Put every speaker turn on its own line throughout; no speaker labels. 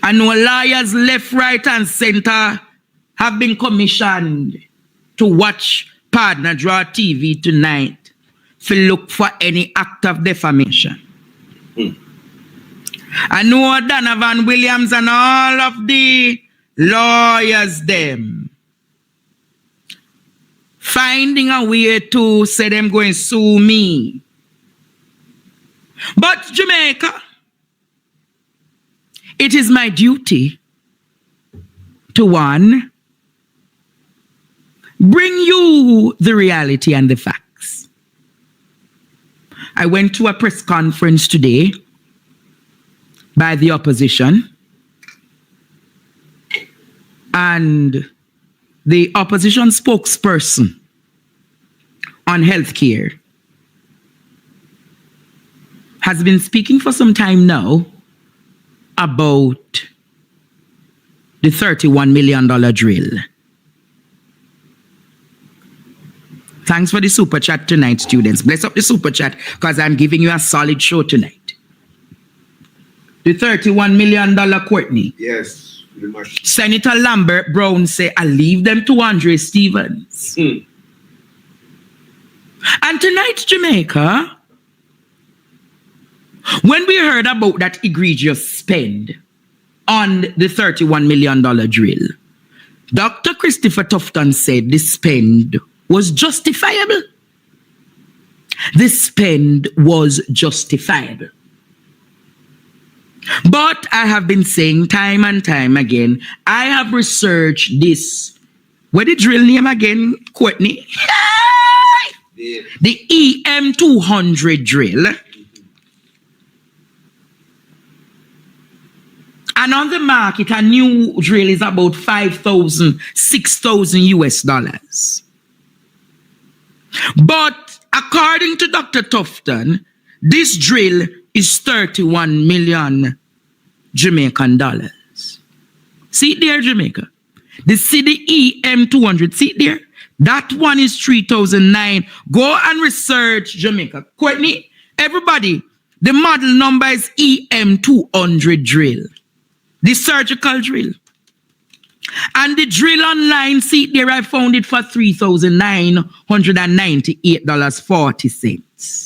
And no lawyers left, right, and center have been commissioned to watch Partner Draw TV tonight to look for any act of defamation. I know Donovan Williams and all of the lawyers them finding a way to say them going to sue me. But Jamaica, it is my duty to one, bring you the reality and the facts. I went to a press conference today by the opposition, and the opposition spokesperson on healthcare has been speaking for some time now about the $31 million drill. Thanks for the super chat tonight, students. Bless up the super chat because I'm giving you a solid show tonight. The $31 million Courtney.
Yes, pretty much.
Senator Lambert Brown say, I leave them to Andre Stevens. And tonight, Jamaica, when we heard about that egregious spend on the $31 million drill, Dr. Christopher Tufton said the spend was justifiable. The spend was justifiable. But I have been saying time and time again, I have researched this. What the drill name again, Courtney?
Yeah.
The EM200 drill. And on the market, a new drill is about $5,000, $6,000 US. But according to Dr. Tufton, this drill is 31 million Jamaican dollars. See it there, Jamaica. See the EM200, see it there? That one is 3,009. Go and research Jamaica. Courtney, everybody, the model number is EM200 drill. The surgical drill. And the drill online, see it there, I found it for $3,998.40.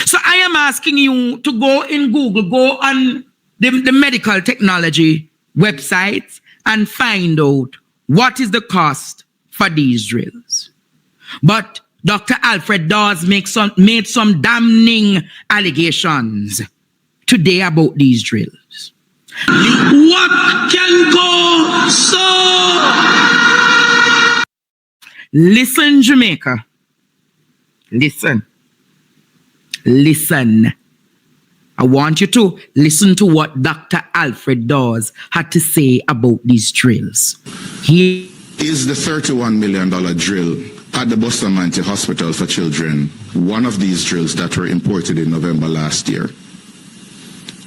So I am asking you to go in Google, go on the medical technology websites and find out what is the cost for these drills. But Dr. Alfred Dawes made some damning allegations today about these drills. What can go so? Listen, Jamaica. Listen. Listen. I want you to listen to what Dr. Alfred Dawes had to say about these drills. He
is the $31 million drill at the Bustamante Hospital for Children one of these drills that were imported in November last year?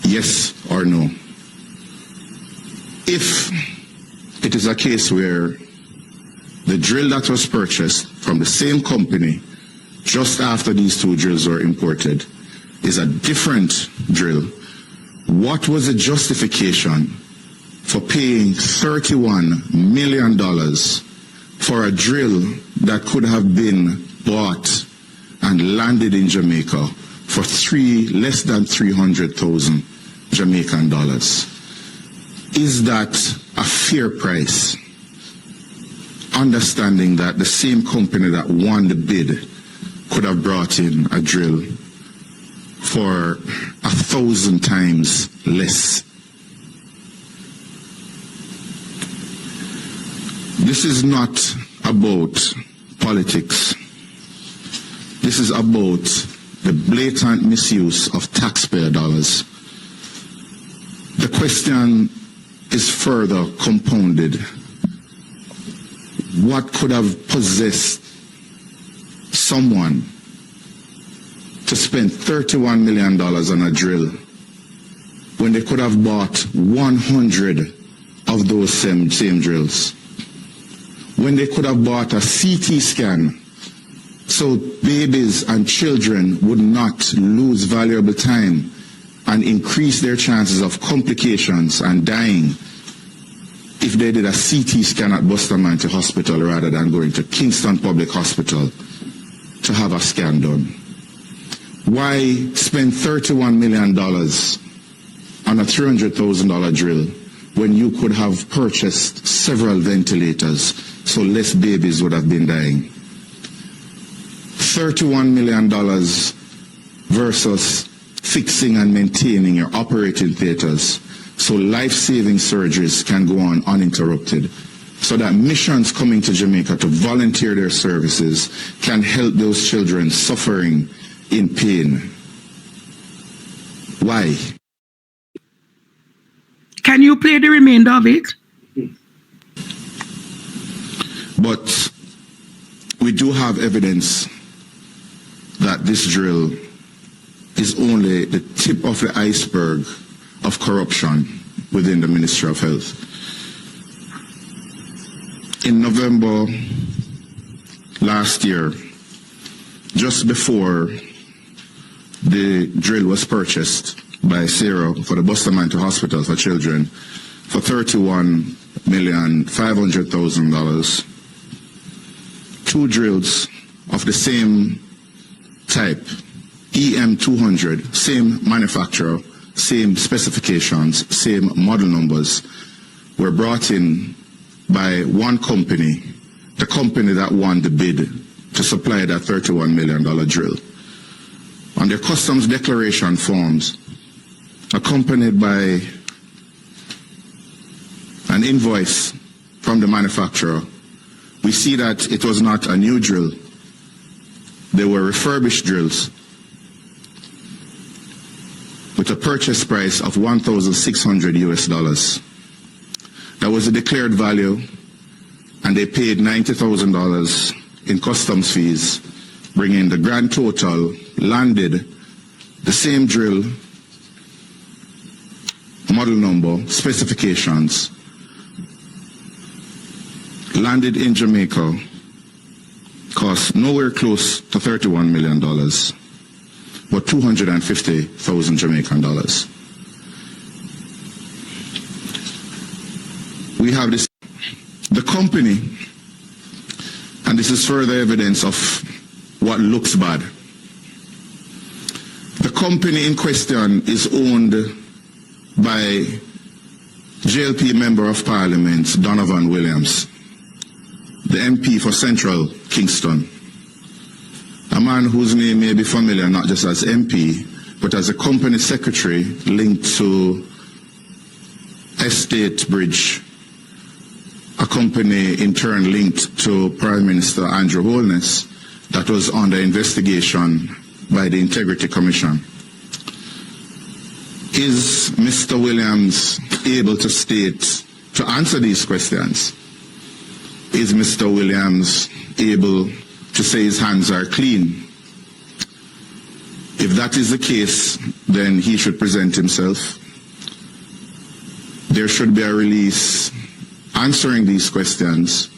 Yes or no? If it is a case where the drill that was purchased from the same company just after these two drills were imported is a different drill, what was the justification for paying $31 million for a drill that could have been bought and landed in Jamaica for less than 300,000 Jamaican dollars? Is that a fair price? Understanding that the same company that won the bid could have brought in a drill for 1,000 times less. This is not about politics. This is about the blatant misuse of taxpayer dollars. The question is further compounded. What could have possessed someone to spend $31 million on a drill when they could have bought 100 of those same drills? When they could have bought a CT scan so babies and children would not lose valuable time and increase their chances of complications and dying if they did a CT scan at Bustamante Hospital rather than going to Kingston Public Hospital to have a scan done? Why spend $31 million on a $300,000 drill when you could have purchased several ventilators so less babies would have been dying? $31 million versus fixing and maintaining your operating theaters so life-saving surgeries can go on uninterrupted, so that missions coming to Jamaica to volunteer their services can help those children suffering in pain. Why?
Can you play the remainder of it?
But we do have evidence that this drill is only the tip of the iceberg of corruption within the Ministry of Health. In November last year, just before the drill was purchased by Sarah for the Bustamante Hospital for Children for $31,500,000, two drills of the same type, EM200, same manufacturer, same specifications, same model numbers, were brought in by one company, the company that won the bid to supply that $31 million drill. On their customs declaration forms, accompanied by an invoice from the manufacturer, we see that it was not a new drill. They were refurbished drills with a purchase price of $1,600 US. That was the declared value, and they paid $90,000 in customs fees, bringing the grand total landed the same drill, model number, specifications, landed in Jamaica, cost nowhere close to $31 million, but 250,000 Jamaican dollars. We have this, the company, and this is further evidence of what looks bad. The company in question is owned by JLP Member of Parliament Donovan Williams, the MP for Central Kingston, a man whose name may be familiar not just as MP, but as a company secretary linked to Estate Bridge, a company in turn linked to Prime Minister Andrew Holness that was under investigation by the Integrity Commission. Is Mr. Williams able to answer these questions? Is Mr. Williams able to say his hands are clean? If that is the case, then he should present himself. There should be a release answering these questions,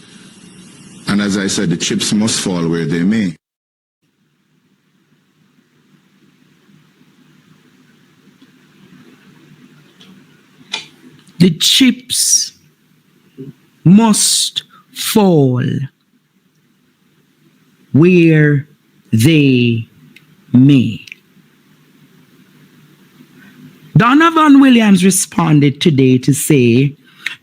and as I said, the chips must fall where they may.
The chips must fall where they may. Donovan Williams responded today to say,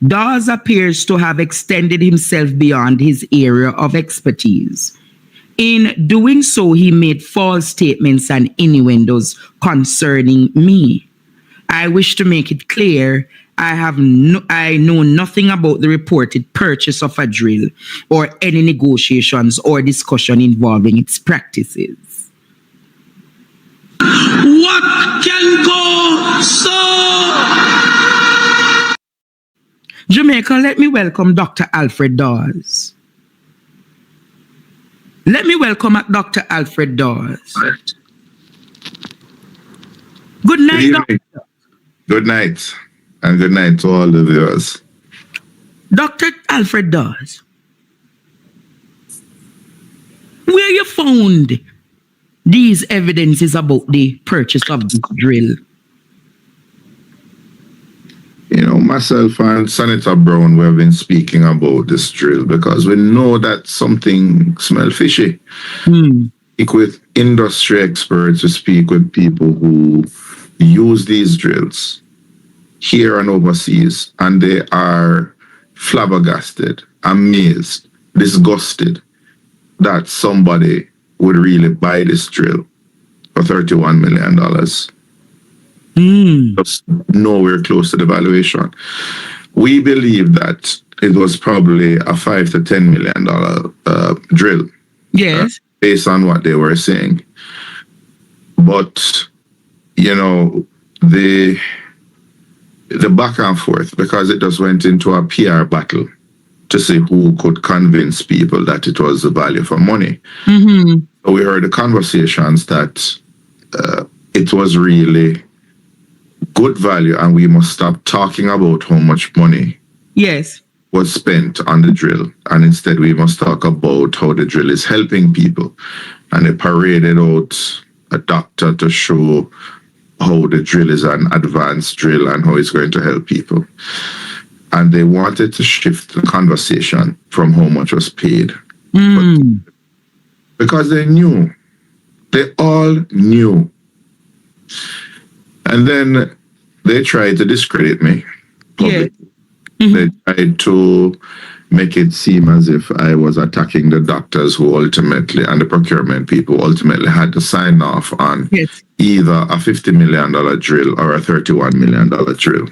Dawes appears to have extended himself beyond his area of expertise. In doing so, he made false statements and innuendos concerning me. I wish to make it clear I know nothing about the reported purchase of a drill or any negotiations or discussion involving its practices.
What can go so?
Jamaica, let me welcome Dr. Alfred Dawes. Let me welcome Dr. Alfred Dawes. Good night, Doctor.
Good night. And good night to all the viewers.
Dr. Alfred Dawes, where you found these evidences about the purchase of this drill?
myself and Senator Brown, we have been speaking about this drill because we know that something smells fishy. Speak with industry experts, we speak with people who use these drills here and overseas, and they are flabbergasted, amazed, disgusted that somebody would really buy this drill for $31 million. Just nowhere close to the valuation. We believe that it was probably a $5 to $10 million drill.
Yes.
Based on what they were saying. But, the back and forth, because it just went into a PR battle to see who could convince people that it was the value for money. So we heard the conversations that it was really good value and we must stop talking about how much money was spent on the drill, and instead we must talk about how the drill is helping people. And they paraded out a doctor to show how the drill is an advanced drill and how it's going to help people. And they wanted to shift the conversation from how much was paid. Because they knew. They all knew. And then they tried to discredit me publicly. They tried to make it seem as if I was attacking the doctors who ultimately, and the procurement people ultimately had to sign off on either a $50 million drill or a $31 million drill.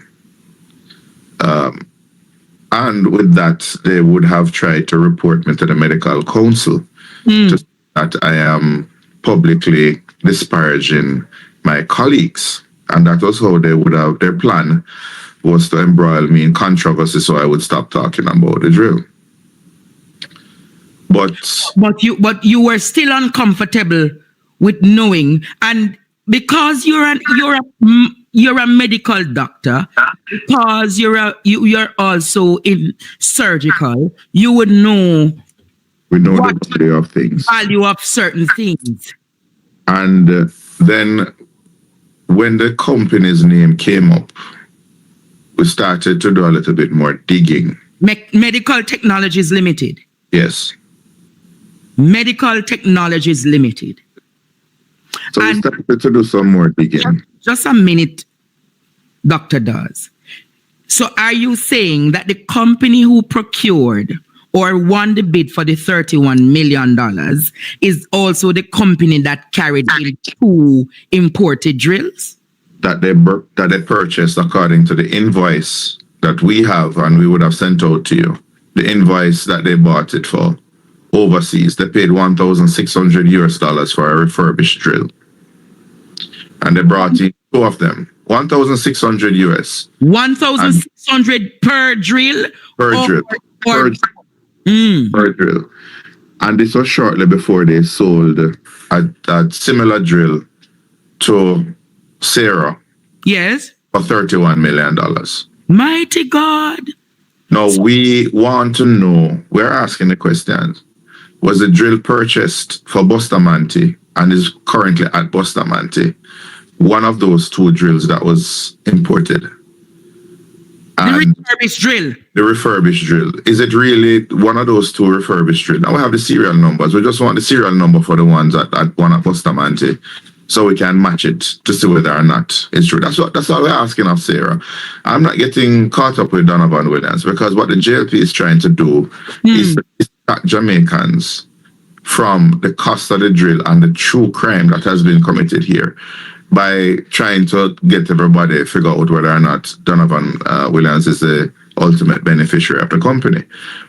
And with that, they would have tried to report me to the medical council that I am publicly disparaging my colleagues. And that was how they would have, their plan was to embroil me in controversy so I would stop talking about the drill. But
you were still uncomfortable with knowing, and because you're a medical doctor, because you're also in surgical, you would know.
We know the value of things.
Value of certain things.
And then when the company's name came up, we started to do a little bit more digging.
Medical Technologies Limited.
Yes.
Medical Technologies Limited.
So we started to do some more digging.
Just a minute, Dr. Dawes. So are you saying that the company who procured or won the bid for the $31 million is also the company that carried in 2 imported drills?
That they purchased according to the invoice that we have and we would have sent out to you. The invoice that they bought it for overseas, they paid $1,600 for a refurbished drill. And they brought in 2 of them, $1,600.
1,600 per drill?
Per drill. Per drill. And this was shortly before they sold a similar drill to Sarah.
Yes.
For $31 million.
Mighty God.
Now we want to know, we're asking the questions. Was the drill purchased for Bustamante and is currently at Bustamante one of those 2 drills that was imported? And
the refurbished drill.
The refurbished drill. Is it really one of those 2 refurbished drills? Now we have the serial numbers. We just want the serial number for the ones at one at Bustamante, so we can match it to see whether or not it's true. That's what we're asking of Sarah. I'm not getting caught up with Donovan Williams because what the JLP is trying to do is to distract Jamaicans from the cost of the drill and the true crime that has been committed here by trying to get everybody to figure out whether or not Donovan Williams is the ultimate beneficiary of the company.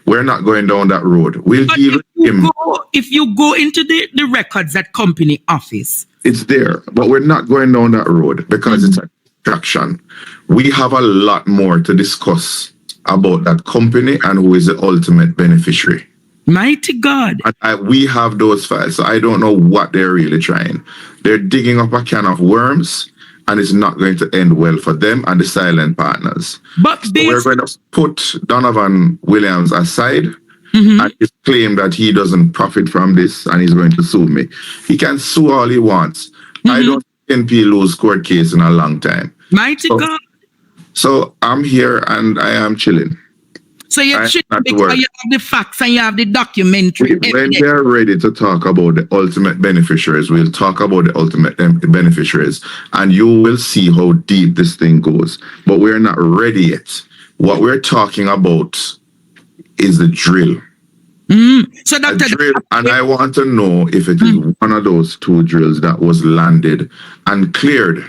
We're not going down that road. We'll deal with him.
If you go into the records at company office,
it's there, but we're not going down that road because it's a distraction. We have a lot more to discuss about that company and who is the ultimate beneficiary.
Mighty God.
We have those files, so I don't know what they're really trying. They're digging up a can of worms, and it's not going to end well for them and the silent partners.
But
so we're going to put Donovan Williams aside and just claim that he doesn't profit from this and he's going to sue me. He can sue all he wants. I don't think NP lose court case in a long time.
Mighty God.
So I'm here and I am chilling.
So you
I
should,
have to
because
work.
you have the facts and you have the documentary
When
evidence.
we are ready to talk about the ultimate beneficiaries, we'll talk about the ultimate beneficiaries, and you will see how deep this thing goes. But we're not ready yet. What we're talking about is the drill.
So
A
Dr.
drill, and I want to know if it is one of those two drills that was landed and cleared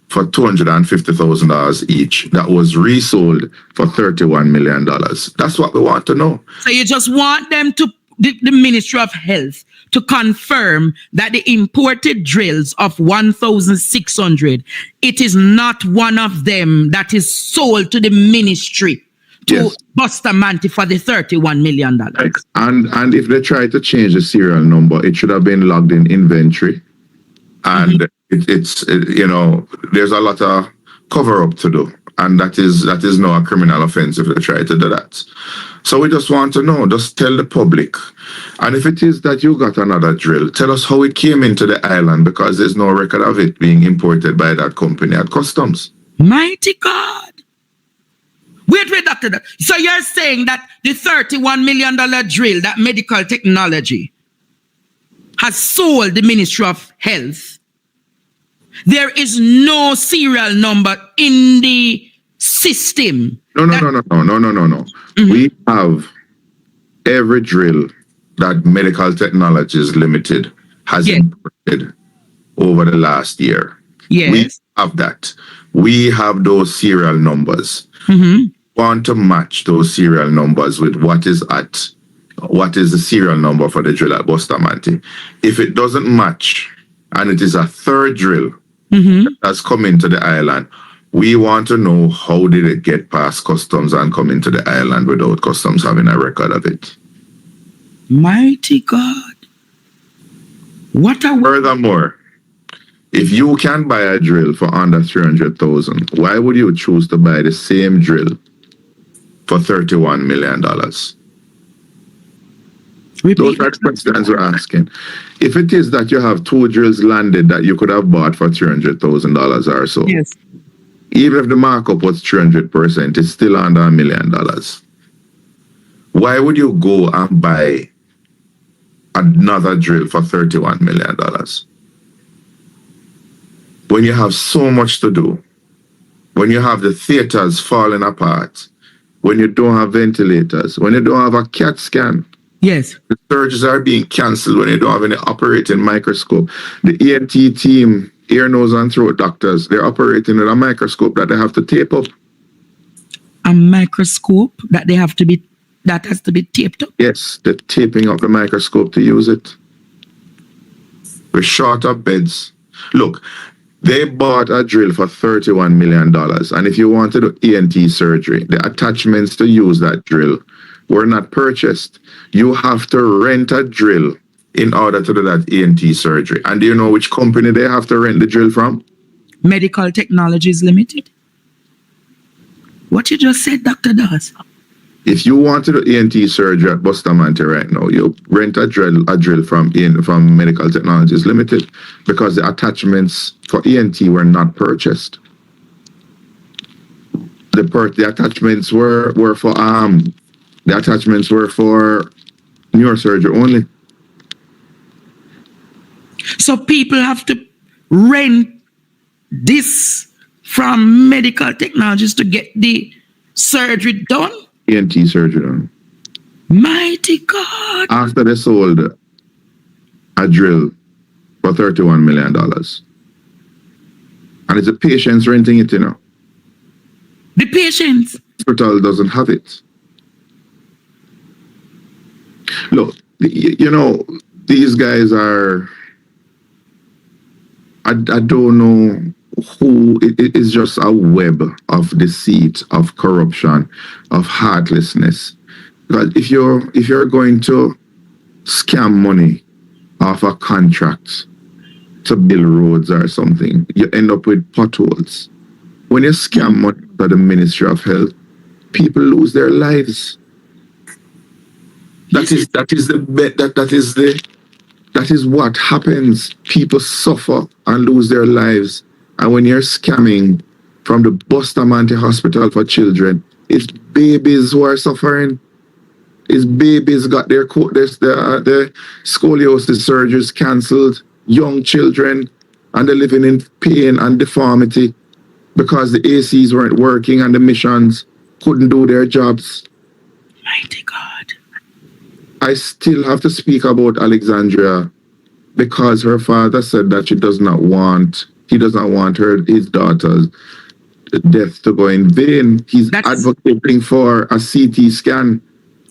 for $250,000 each that was resold for $31 million. That's what we want to know.
So you just want them to, the Ministry of Health, to confirm that the imported drills of 1,600, it is not one of them that is sold to the ministry to
Yes.
Bustamante for the $31 million.
And if they try to change the serial number, it should have been logged in inventory. And it's there's a lot of cover up to do, and that is now a criminal offense if they try to do that. So we just want to know, just tell the public. And if it is that you got another drill, tell us how it came into the island, because there's no record of it being imported by that company at customs.
Mighty God. Wait, Doctor. So you're saying that the $31 million drill, that medical technology, has sold the Ministry of Health. There is no serial number in the system.
No. We have every drill that Medical Technologies Limited has imported over the last year.
Yes.
We have that. We have those serial numbers. Want to match those serial numbers with what is the serial number for the drill at Bustamante. If it doesn't match, and it is a third drill that's come into the island, we want to know, how did it get past customs and come into the island without customs having a record of it?
Mighty God.
Furthermore, if you can buy a drill for under 300,000, why would you choose to buy the same drill for $31 million? Those are the questions we're asking. If it is that you have two drills landed that you could have bought for $300,000 or so,
yes,
even if the markup was 300%, it's still under $1 million. Why would you go and buy another drill for $31 million when you have so much to do? When you have the theaters falling apart, when you don't have ventilators, when you don't have a CAT scan.
Yes.
The surgeries are being cancelled when you don't have any operating microscope. The ENT team, ear, nose, and throat doctors, they're operating with a microscope that they have to tape up.
A microscope that has to be taped up?
Yes, they're taping up the microscope to use it. We're short of beds. Look, they bought a drill for $31 million. And if you wanted ENT surgery, the attachments to use that drill were not purchased. You have to rent a drill in order to do that ENT surgery. And do you know which company they have to rent the drill from?
Medical Technologies Limited. What you just said, Dr. Dawes.
If you want to do ENT surgery at Bustamante right now, you rent a drill from Medical Technologies Limited, because the attachments for ENT were not purchased. The attachments were for neurosurgery only.
So people have to rent this from Medical Technologies to get the surgery done?
ENT surgery done.
Mighty God.
After they sold a drill for $31 million. And it's the patients renting it, The
patients?
Hospital doesn't have it. Look, these guys are, I don't know who, it is just a web of deceit, of corruption, of heartlessness. Because if you're going to scam money off a contract to build roads or something, you end up with potholes. When you scam money for the Ministry of Health, people lose their lives. That is what happens. People suffer and lose their lives. And when you're scamming from the Bustamante Hospital for Children. It's babies who are suffering. It's babies got their the scoliosis surgeries cancelled, young children, and they're living in pain and deformity because the ACs weren't working and the missions couldn't do their jobs.
Mighty God.
I still have to speak about Alexandria because her father said that he does not want his daughter's death to go in vain. He's advocating for a CT scan.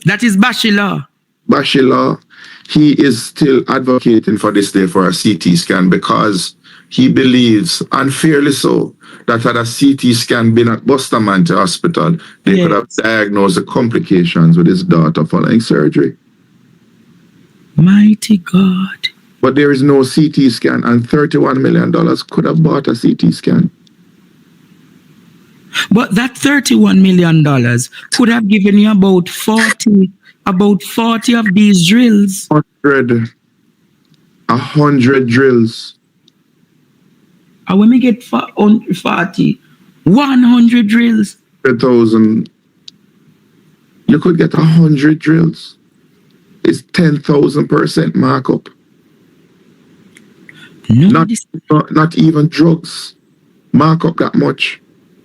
That is Bashila.
Bashila, he is still advocating for this day for a CT scan because he believes, unfairly so, that had a CT scan been at Bustamante Hospital, they could have diagnosed the complications with his daughter following surgery.
Mighty God.
But there is no CT scan, and $31 million could have bought a CT scan.
But that $31 million could have given you about 40 of these drills.
100 drills.
And when we get 40, 100 drills.
100,000. You could get 100 drills. It's 10,000% markup.
No,
not even drugs mark up that much.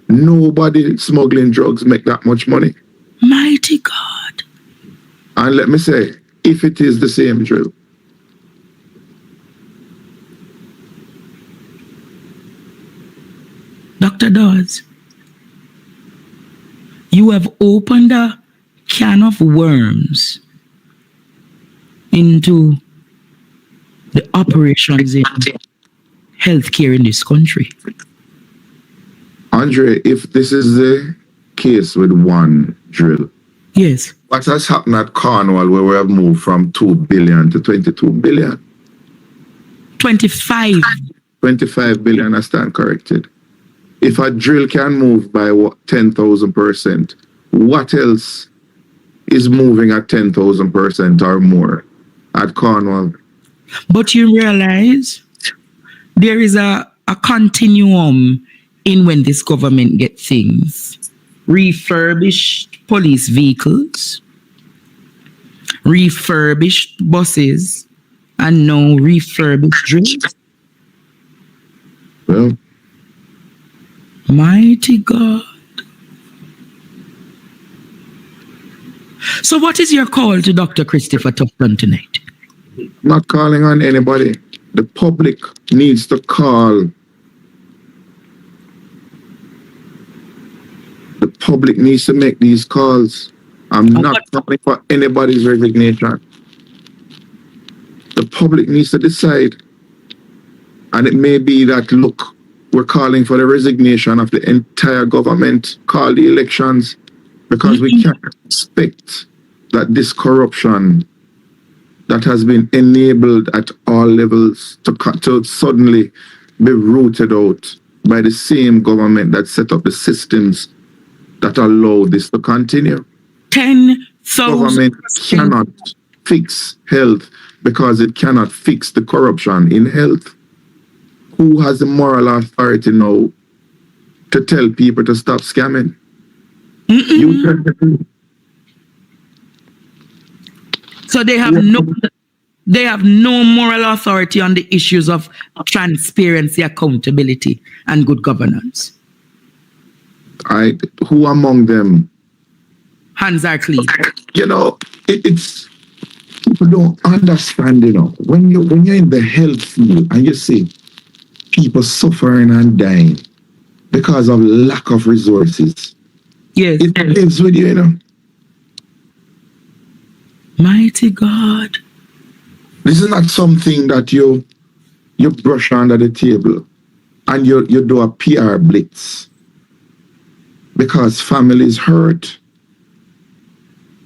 Nobody smuggling drugs make that much money.
Mighty God.
And let me say, if it is the same drill.
Dr. Dawes, you have opened a can of worms into the operations in healthcare in this country.
Andre, if this is the case with one drill,
yes,
what has happened at Cornwall where we have moved from 2 billion to 22 billion?
25
billion, I stand corrected. If a drill can move by 10,000%, what else is moving at 10,000% or more at Cornwall?
But you realize there is a continuum in when this government gets things. Refurbished police vehicles, refurbished buses, and now refurbished drills.
Well,
mighty God. So what is your call to Dr. Christopher Tufton tonight?
Not calling on anybody. The public needs to call. The public needs to make these calls. I'm not calling for anybody's resignation. The public needs to decide. And it may be that, look, we're calling for the resignation of the entire government, call the elections, because we can't expect that this corruption that has been enabled at all levels to suddenly be rooted out by the same government that set up the systems that allow this to continue.
10,000
Government cannot fix health because it cannot fix the corruption in health. Who has the moral authority now to tell people to stop scamming?
So they have no moral authority on the issues of transparency, accountability, and good governance.
Who among them?
Hands are clean.
You know, it's people don't understand. You know, when you're in the health field and you see people suffering and dying because of lack of resources,
yes,
it lives with you. You know.
Mighty God.
This is not something that you brush under the table and you do a PR blitz because families hurt.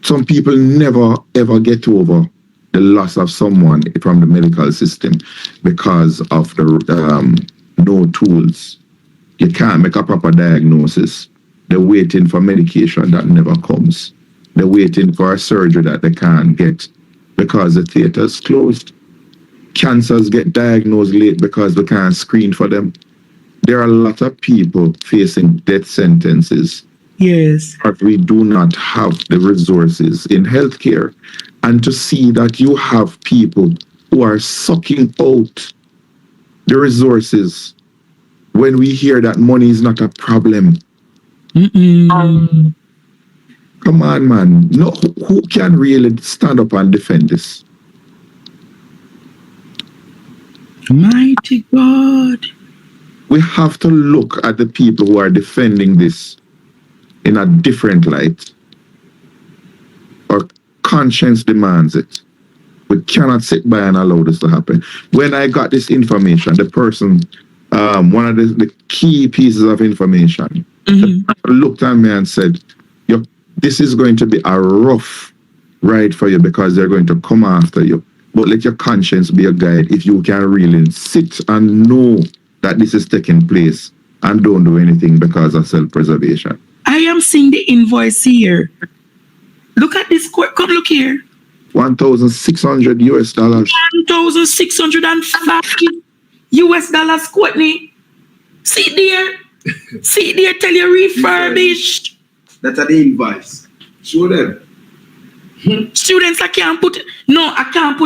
Some people never ever get over the loss of someone from the medical system because of the no tools. You can't make a proper diagnosis. They're waiting for medication that never comes. They're waiting for a surgery that they can't get because the theater's closed. Cancers get diagnosed late because we can't screen for them. there are a lot of people facing death sentences,
Yes.
but we do not have the resources in healthcare. And to see that you have people who are sucking out the resources when we hear that money is not a problem. Come on, man. No, who can really stand up and defend this?
Mighty God.
We have to look at the people who are defending this in a different light. Our conscience demands it. We cannot sit by and allow this to happen. When I got this information, the person, one of the key pieces of information, the person looked at me and said, this is going to be a rough ride for you because they're going to come after you. But let your conscience be a guide if you can really sit and know that this is taking place and don't do anything because of self-preservation.
I am seeing the invoice here. Look at this. Come look here.
$1,600 US.
$1,650 US, Courtney. See there. See there, tell you refurbished.
That's an invoice. Show them.
Students, I can't put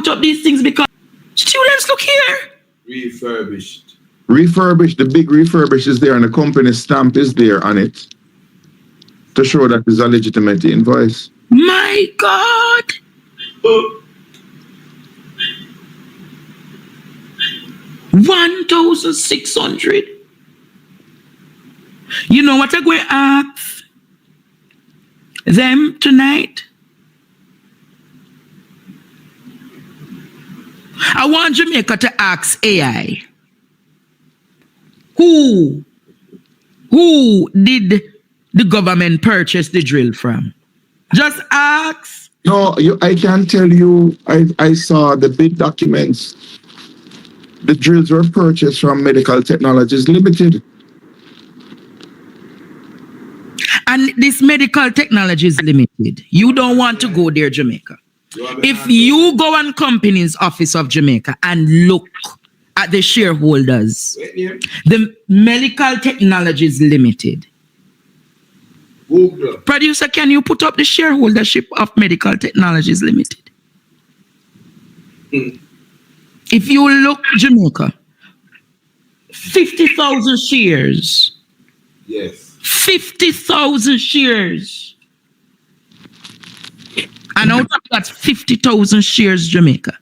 up these things because students, look here.
Refurbished.
Refurbished, the big refurbish is there and the company stamp is there on it to show that it's a legitimate invoice.
My God. $1,600. You know what I'm going to ask them tonight? I want Jamaica to ask AI. Who did the government purchase the drill from? Just ask.
No, I can tell you, I saw the big documents. The drills were purchased from Medical Technologies Limited.
And this Medical Technologies Limited, you don't want to go there, Jamaica. If you go on Companies Office of Jamaica and look at the shareholders, the Medical Technologies Limited.
Google.
Producer, can you put up the shareholdership of Medical Technologies Limited? If you look, Jamaica, 50,000 shares.
Yes.
50,000 shares. And out of that 50,000 shares, Jamaica,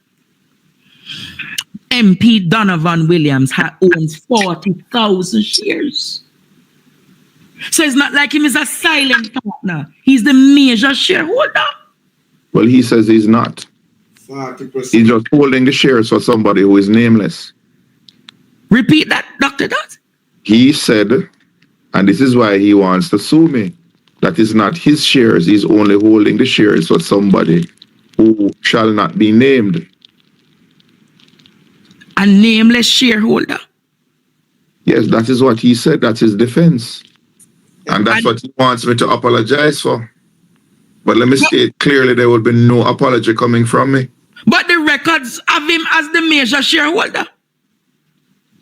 MP Donovan Williams owns 40,000 shares. So it's not like him is a silent partner. He's the major shareholder.
Well, he says he's not.
40%.
He's just holding the shares for somebody who is nameless.
Repeat that, Dr. Dawes.
He said, and this is why he wants to sue me, that is not his shares. He's only holding the shares for somebody who shall not be named.
A nameless shareholder.
Yes, that is what he said. That's his defense. And that's what he wants me to apologize for. But let me state clearly, there will be no apology coming from me.
But the records have him as the major shareholder.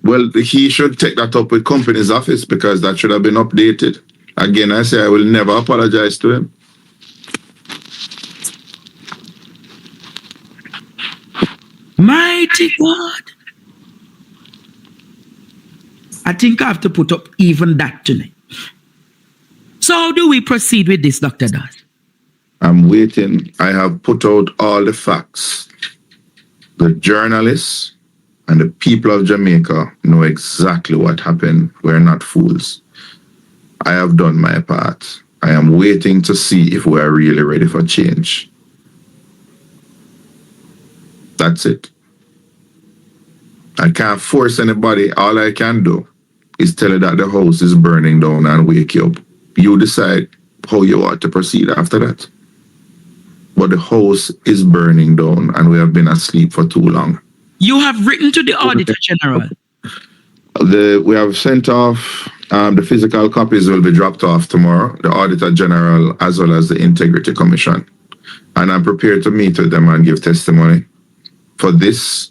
Well, he should take that up with Companies Office because that should have been updated. Again, I say I will never apologize to him.
Mighty God. I think I have to put up even that tonight. So how do we proceed with this, Dr. Dawes?
I'm waiting. I have put out all the facts. The journalists and the people of Jamaica know exactly what happened. We're not fools. I have done my part. I am waiting to see if we are really ready for change. That's it. I can't force anybody. All I can do is tell you that the house is burning down and wake you up. You decide how you want to proceed after that. But the house is burning down and we have been asleep for too long.
You have written to the Auditor General.
We have sent off, the physical copies will be dropped off tomorrow, the Auditor General as well as the Integrity Commission. And I'm prepared to meet with them and give testimony. For this,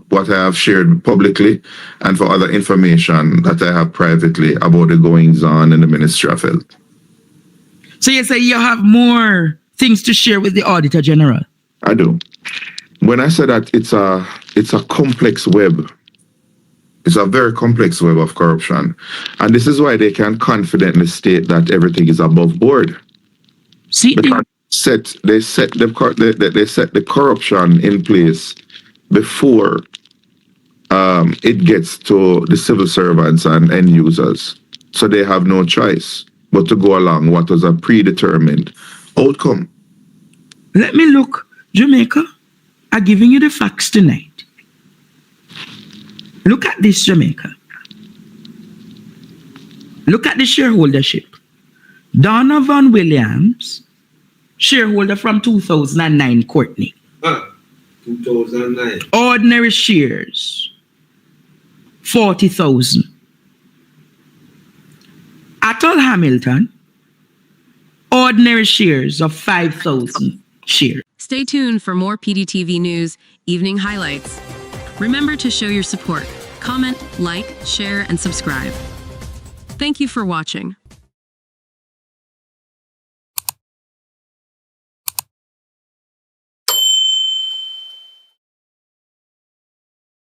what I have shared publicly and for other information that I have privately about the goings on in the Ministry of Health.
So you say you have more things to share with the Auditor General?
I do. When I say that it's a complex web, it's a very complex web of corruption. And this is why they can confidently state that everything is above board.
See,
Because they set the corruption in place before it gets to the civil servants and end users. So they have no choice but to go along what was a predetermined outcome.
let me look. Jamaica, I'm giving you the facts tonight. Look at this, Jamaica. Look at the shareholdership. Donovan Williams, shareholder from 2009, Courtney.
2009.
Ordinary shares, 40,000. Atul Hamilton, ordinary shares of 5,000 shares.
Stay tuned for more PDTV News evening highlights. Remember to show your support. Comment, like, share, and subscribe. Thank you for watching.